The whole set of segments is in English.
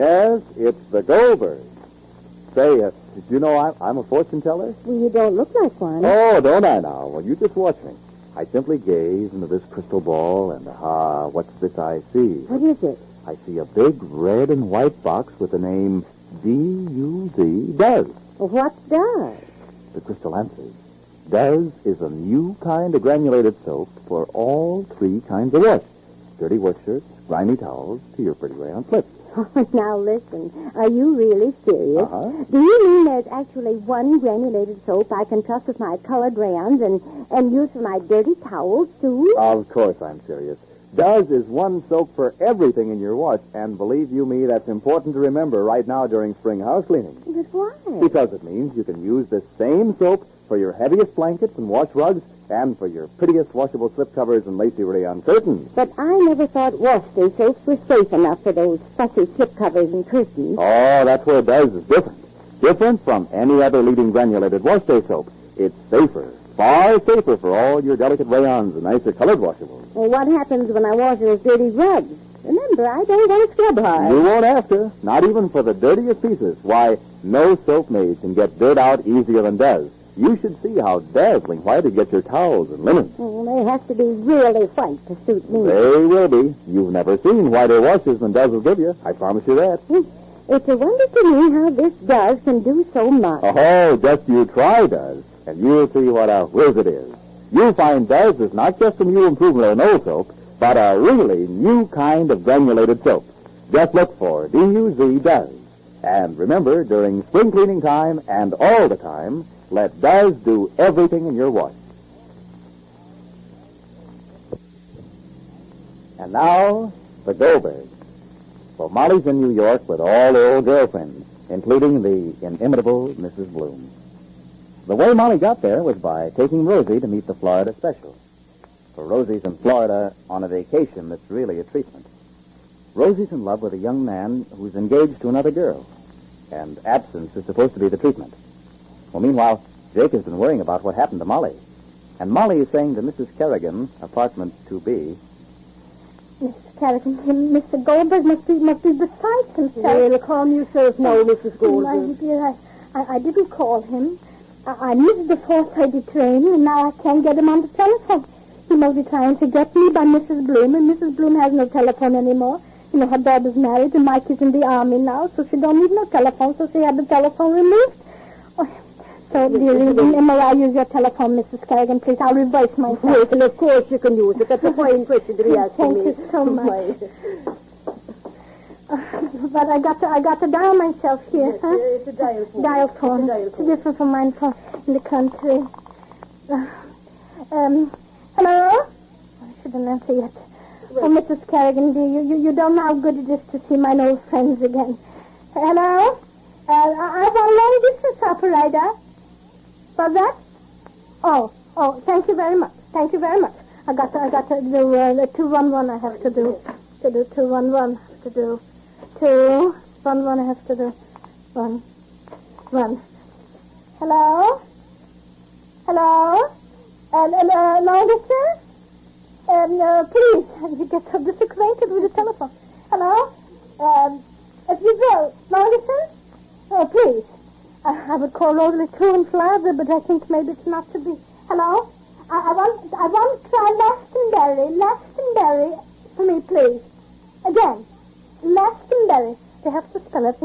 Yes, it's the Goldbergs. Say, did you know I'm a fortune teller? Well, you don't look like one. Oh, don't I now? Well, you just watch me. I simply gaze into this crystal ball, and what's this I see? What is it? I see a big red and white box with the name D-U-Z, Does. Well, what does? The crystal answers. Does is a new kind of granulated soap for all three kinds of wash. Dirty work shirts, grimy towels, to your pretty rayon slips. Oh, now listen. Are you really serious? Uh-huh. Do you mean there's actually one granulated soap I can trust with my colored crayons and use for my dirty towels, too? Of course I'm serious. Does is one soap for everything in your wash, and believe you me, that's important to remember right now during spring house cleaning. But why? Because it means you can use this same soap for your heaviest blankets and wash rugs, and for your prettiest washable slipcovers and lacy rayon curtains. But I never thought wash day soaps were safe enough for those fussy slipcovers and curtains. Oh, that's where Does is different. Different from any other leading granulated wash day soap. It's safer. Far safer for all your delicate rayons and nicer colored washables. Well, what happens when I wash those dirty rugs? Remember, I don't want to scrub hard. You won't have to. Not even for the dirtiest pieces. Why, no soap made can get dirt out easier than Does. You should see how dazzling white it gets your towels and linens. Well, they have to be really white to suit me. They will be. You've never seen whiter washes than Does will give you. I promise you that. It's a wonder to me how this Does can do so much. Oh, just you try Does, and you'll see what a whiz it is. You'll find Does is not just a new improvement of an old soap, but a really new kind of granulated soap. Just look for D-U-Z Does. And remember, during spring cleaning time and all the time, let Does do everything in your wash. And now, the Goldbergs. Well, Molly's in New York with all her old girlfriends, including the inimitable Mrs. Bloom. The way Molly got there was by taking Rosie to meet the Florida special. For Rosie's in Florida on a vacation that's really a treatment. Rosie's in love with a young man who's engaged to another girl, and absence is supposed to be the treatment. Well, meanwhile, Jake has been worrying about what happened to Molly. And Molly is saying to Mrs. Kerrigan, apartment 2B, Mrs. Kerrigan, Mr. Goldberg must be beside himself. Well, calm yourself now, Mrs. Goldberg. My dear, I didn't call him. I missed the 4:30 train, and now I can't get him on the telephone. He must be trying to get me by Mrs. Bloom, and Mrs. Bloom has no telephone anymore. You know, her daughter's married, and Mike is in the army now, so she don't need no telephone, so she had the telephone removed. Oh, so, dearie, may I use your telephone, Mrs. Kerrigan, please? I'll reverse myself. Yes, and of course you can use it. That's a fine question to be asking me. Thank you so much. But I got to dial myself here, huh? It's a dial phone. Dial phone. It's different from mine phone in the country. Hello? I shouldn't answer yet. Oh, Mrs. Kerrigan, dear, you don't know how good it is to see my old friends again. Hello? I'm a long-distance operator. For that? Oh, thank you very much. Thank you very much. I got to do the 211 I have to do. 211 to do. 211 I have to do. 1. Hello? Long distance? Please, you get so disacquainted with the telephone. Hello? If you will, long distance? Oh, please. I would call Rosalie too and Florida, but I think maybe it's not to be. Hello? I want to try Lastonbury for me, please. Again. Lastonbury. They have to spell it.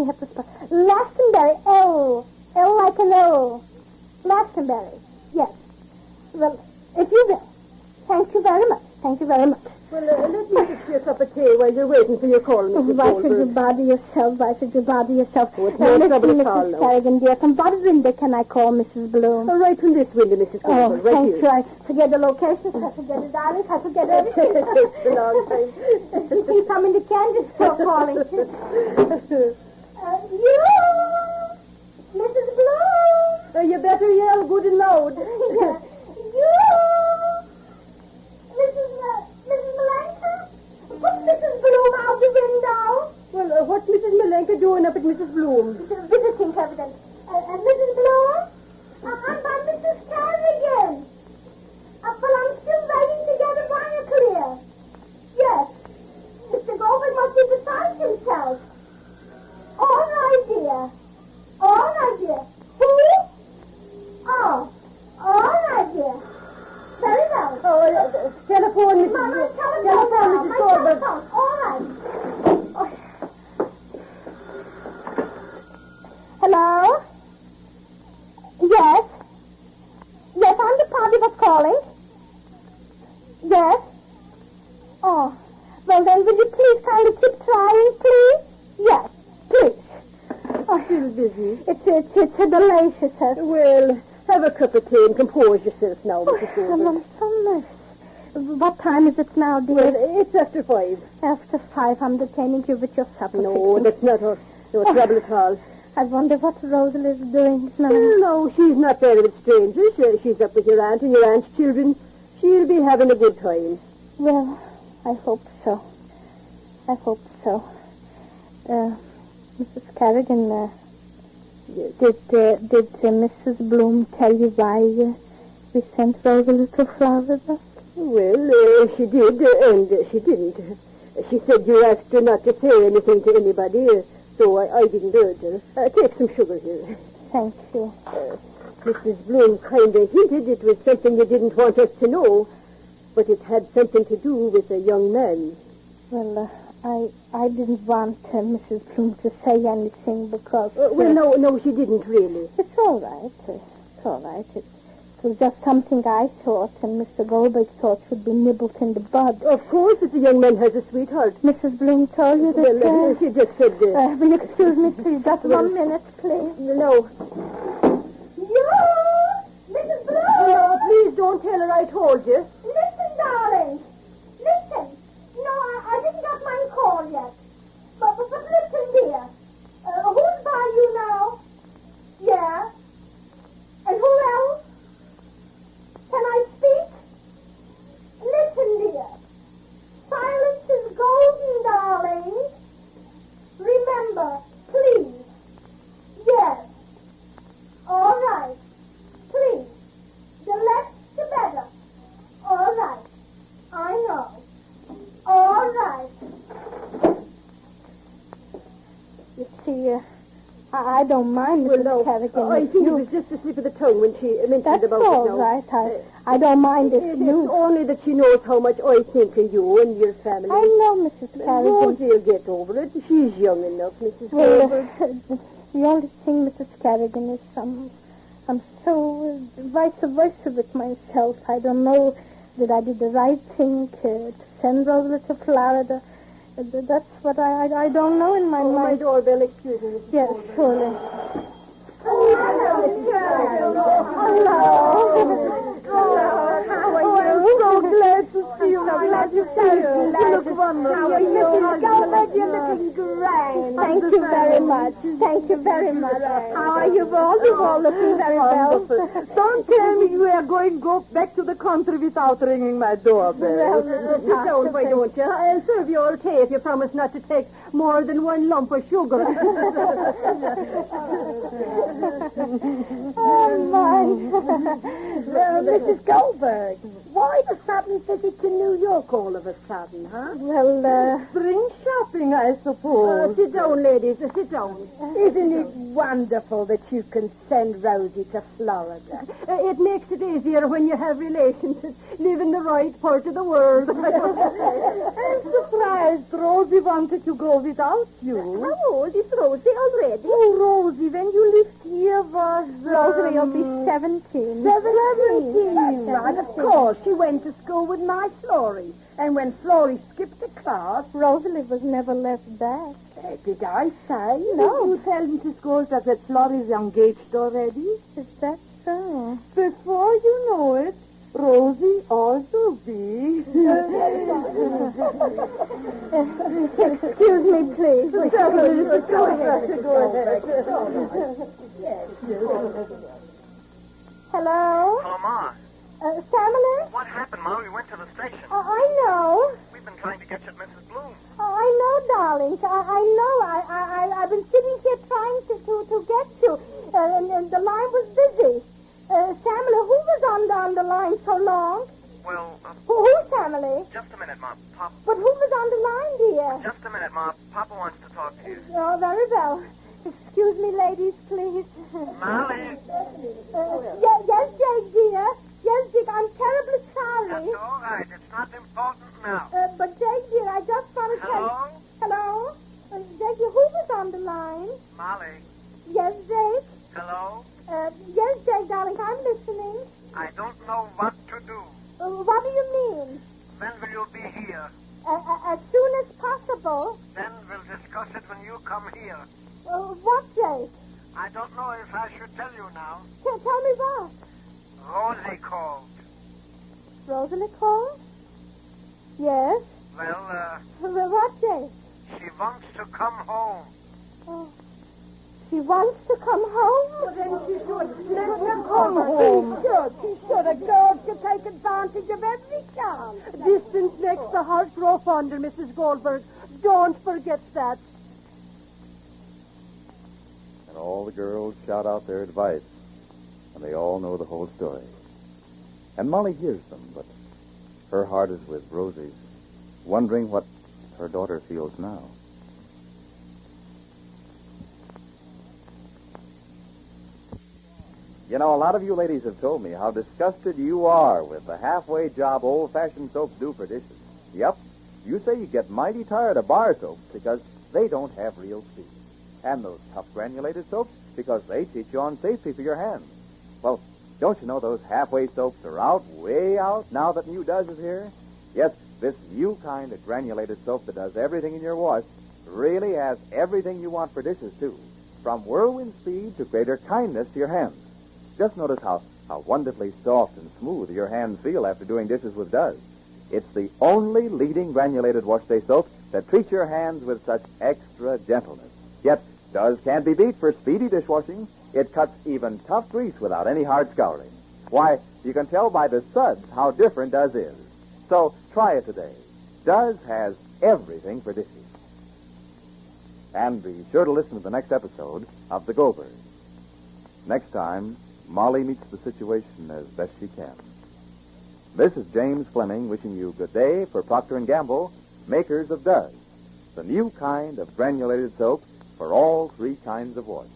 Lastonbury. L like an O. Lastonbury. Yes. Well, if you will. Thank you very much. Well, let me fix you a cup of tea while you're waiting for your call, Mrs. Why Goldberg. should you bother yourself? Oh, it's no trouble at all, Mrs. no. Kerrigan, dear, from what window can I call Mrs. Bloom? Right from this window, Mrs. Goldberg, right thank here. you. I forget the locations, I forget the diaries, I forget everything. It takes a long time. You think I'm in the candy store calling. You! Mrs. Bloom! You better yell good and loud. You! Mrs. Malenka? Put Mrs. Bloom out the window. Well, what's Mrs. Malenka doing up at Mrs. Bloom's? Visiting evidence. And Mrs. Bloom? I'm by Mrs. Kerrigan. Well, I'm still waiting to get a wire clear. Yes. Mr. Goldberg must be beside himself. telephone. My telephone. All right. Oh. Hello? Yes? Yes, I'm the party that's calling. Yes? Oh. Well, then, will you please kindly keep trying, please? Yes, please. I'm still busy. It's a delicious. Well, have a cup of tea and compose yourself now, Mrs. Goldberg. I'm so nice. What time is it now, dear? Well, it's after 5. After 5, I'm detaining you with your supper. No, that's not her. No trouble at all. I wonder what Rosalie is doing now. No, she's not there with strangers. She's up with your aunt and your aunt's children. She'll be having a good time. Well, I hope so. I hope so. Mrs. Kerrigan, Yes. did Mrs. Bloom tell you why we sent Rosalie to Florida? Well, she did, and she didn't. She said you asked her not to say anything to anybody, so I didn't urge her. Take some sugar here. Thank you. Mrs. Bloom kind of hinted it was something you didn't want us to know, but it had something to do with a young man. Well, I didn't want Mrs. Bloom to say anything because... well, no, she didn't really. It's all right. It's all right. It was just something I thought, and Mr. Goldberg thought should be nibbled in the bud. Of course, if the young man has a sweetheart. Mrs. Bloom told you that... Well, she just said... will you excuse me, please? Just 1 minute, please. No. You! Mrs. Bloom! No, please don't tell her I told you. Listen, darling. Listen. No, I didn't get my call yet. But listen, dear. Who's by you now? Yeah. And who else? Can I speak? Listen, dear. Silence is golden, darling. Remember, please. Yes. All right. Please. The less, the better. All right. I know. All right. You see, I don't mind, Mrs. Kerrigan. I think it was just a slip of the tongue when she mentioned That's about all it now. right. I don't mind if It's you... only that she knows how much I think of you and your family. I know, Mrs. Kerrigan. Rosie'll get over it. She's young enough, Mrs. Well, Goldberg. the only thing, Mrs. Kerrigan, is I'm so vice versa with myself. I don't know that I did the right thing to send Rosalie to Florida. That's what I don't know in my mind. My doorbell, excuse me. Yes, surely. Hello. How are you? So glad to see you. So glad to see you. You look wonderful. How are you? Mrs. Goldberg, you're looking grand. Thank you very much. Thank you very much. How are you all? You're all looking very well. Don't tell me you are going to go back to the country without ringing my doorbell. Sit down, why don't you? I'll serve you all tea if you promise not to take more than 1 lump of sugar. Oh, my. Mrs. Goldberg, why the sudden visit to New York all of a sudden, huh? Well, Spring shopping, I suppose. Sit down, ladies. Sit down. Isn't it wonderful that you can send Rosie to Florida? It makes it easier when you have relations that live in the right part of the world. I'm surprised Rosie wanted to go without you. How old is Rosie already? Oh, Rosie, when you lived here was... Rosalie will be 17. 17. Right, of course. She went to school with my Florrie. And when Florrie skipped a class... Rosalie was never left back. Did I say? No. Did you tell Mrs. Goldberg that Florrie's engaged already? Is that so? Before you know it, Rosie also be. Excuse me, please. Go ahead. Hello? Hello, Ma. Samler? What happened, Ma? We went to the station. I know. We've been trying to catch up Mrs. Bloom. I know, darling. I know. I've been sitting here trying to get you. And the line was busy. Samler, who was on the line so long? Well, Who's Samler? just a minute, Ma. Papa. But who was on the line, dear? Just a minute, Ma. Papa wants to talk to you. Oh, very well. Excuse me, ladies, please. Molly. Yes, Jake, dear. Yes, Dick, I'm terribly sorry. That's all right. It's not important now. But Jake, dear, I just want to Hello? tell... Hello? Jake, who was on the line? Molly. Yes, Jake? Hello? Yes, Jake, darling, I'm listening. I don't know what to do. What do you mean? When will you be here? As soon as possible. Then we'll discuss it when you come here. What, Jake? I don't know if I should tell you now. Tell me what? Rosie called. Rosalie called? Yes? Well, What, Jake? she wants to come home. Oh. She wants to come home? Well, then she should let her come home. She should. A girl should take advantage of every chance. Distance makes the heart grow fonder, Mrs. Goldberg. Don't forget that. And all the girls shout out their advice, and they all know the whole story. And Molly hears them, but her heart is with Rosie's, wondering what her daughter feels now. You know, a lot of you ladies have told me how disgusted you are with the halfway job old-fashioned soaps do for dishes. Yep, you say you get mighty tired of bar soaps because they don't have real speed. And those tough granulated soaps because they teach you on safety for your hands. Well, don't you know those halfway soaps are out, way out, now that new Does is here? Yes, this new kind of granulated soap that does everything in your wash really has everything you want for dishes, too. From whirlwind speed to greater kindness to your hands. Just notice how wonderfully soft and smooth your hands feel after doing dishes with Does. It's the only leading granulated wash-day soap that treats your hands with such extra gentleness. Yet, Does can't be beat for speedy dishwashing. It cuts even tough grease without any hard scouring. Why, you can tell by the suds how different Does is. So, try it today. Does has everything for dishes. And be sure to listen to the next episode of The Goldbergs. Next time, Molly meets the situation as best she can. This is James Fleming wishing you good day for Procter & Gamble, makers of Does, the new kind of granulated soap for all three kinds of wash.